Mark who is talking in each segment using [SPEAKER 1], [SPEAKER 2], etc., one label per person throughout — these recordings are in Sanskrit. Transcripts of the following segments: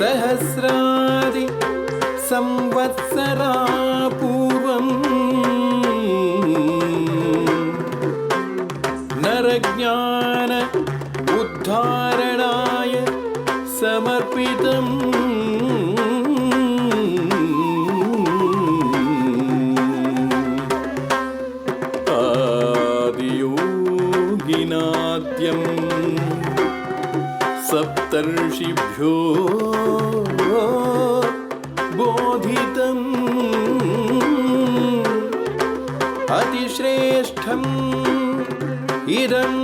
[SPEAKER 1] सहस्रादि संवत्सरा पूर्वम् नरज्ञान उद्धारणाय समर्पितम् आदियोगिनाद्यम् सप्तर्षिभ्यो बोधितम् अतिश्रेष्ठम् इदं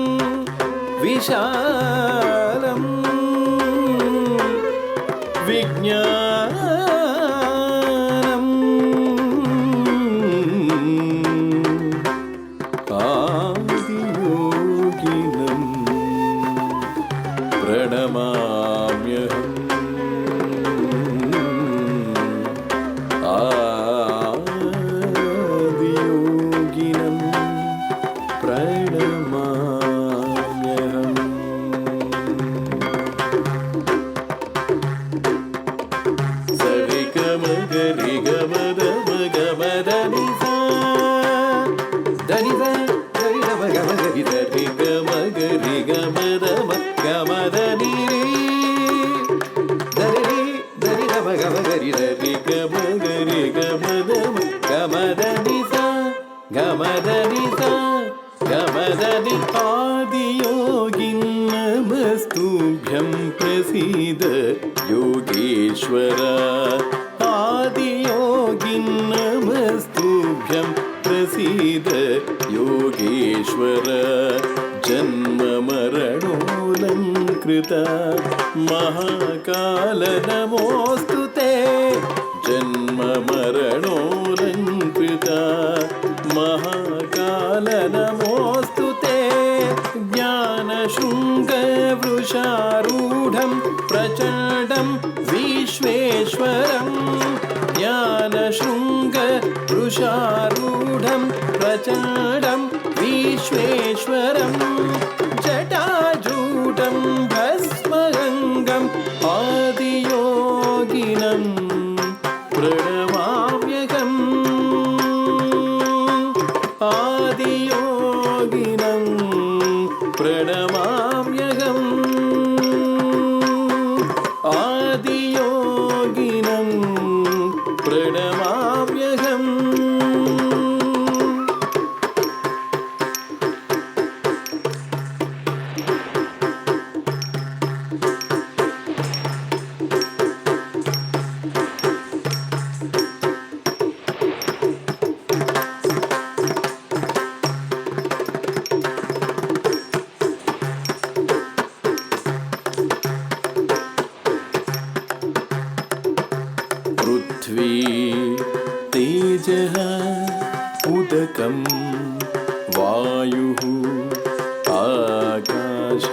[SPEAKER 1] विशालम् विज्ञानम् आदियोगिनम् प्रणमाम्यहम् आदियोगिनं प्रणमाम्यहम् सरिगमगरिगमदमगमदनिसा दनिसा सरिगमगरिगमदमगमदनिरी दरि दरिगमगरिगमदमगमदनिसा गमदनिसा गमदनि आदियोगिन् नमस्तुभ्यं प्रसीद योगेश्वर आदियोगिन् नमस्तुभ्यं प्रसीद योगेश्वर जन्म मरणोऽलङ्कृत महाकाल नमोऽस्तुते जन्म मरणोऽलङ्कृत महाकाल नमोऽस्तुते ज्ञानशृङ्गवृषारूढं प्रचण्डं विश्वेश्वरं ज्ञानशृङ्गवृषारूढं प्रचण्डं विश्वेश्वरं जटाजूटं भस्मगङ्गम् आदियोगिनं प्रणमाम्यहम् आदियोगिनं प्रणमाम्यहम् आदियोगिनं प्रणमाम्यहम् पृथ्वी तेजः उदकं वायुः आकाश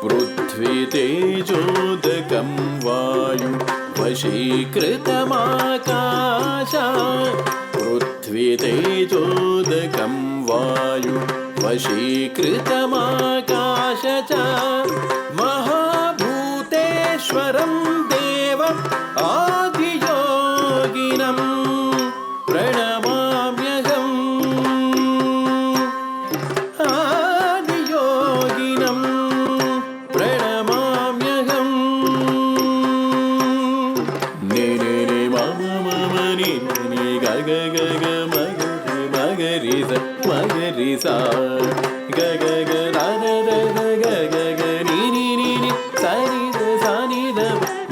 [SPEAKER 1] पृथ्वी तेजोदकं वायु वशीकृतमाकाश पृथ्वी तेजोदकं वायु वशीकृतमाकाश च महाभूतेश्वरं देवम् आदियोगिनं प्रणमाम्यहम् आदियोगिनं प्रणमाम्यहम् निनि मम मम नि ग ग ग ग मगरि मगरि सा ग ग ग द द ग ग ग नि नि नि सनि द सनि द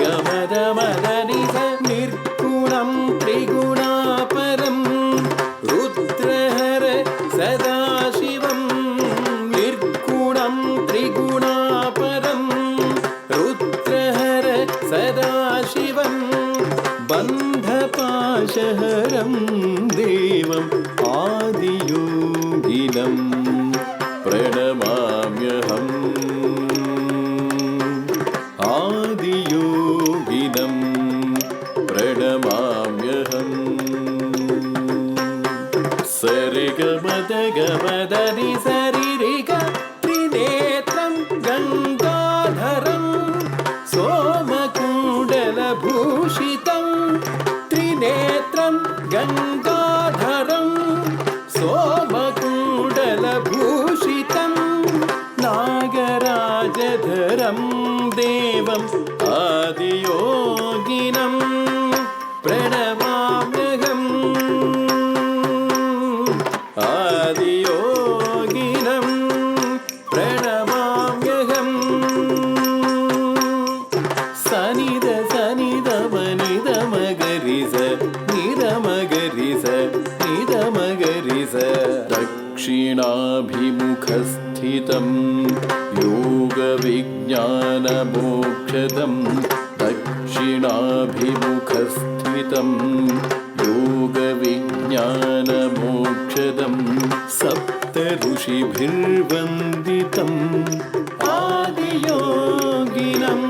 [SPEAKER 1] ग म द म द नि स निर्गुणं त्रिगुणापरं रुद्रहर सदाशिवं निर्गुणं त्रिगुणापरं रुद्रहर सदाशिवं बन्धपाशहरं देवम् आदियोगिनं प्रणमाम्यहम् आदियोगिनं प्रणमाम्यहम् सरिगमदगमदनि सरिरिग त्रिने देवम् आदियोगिनं प्रणमाम्यहम् आदियोगिनं प्रणमाम्यहम् सनिद सनिद मनिद मगरिस निद मगरिस निद मगरिस दक्षिणाभिमुखस्थितं योगविज्ञानमोक्षदं दक्षिणाभिमुखस्थितं योगविज्ञानमोक्षदं सप्तऋषिभिर्वन्दितम् आदियोगिनम्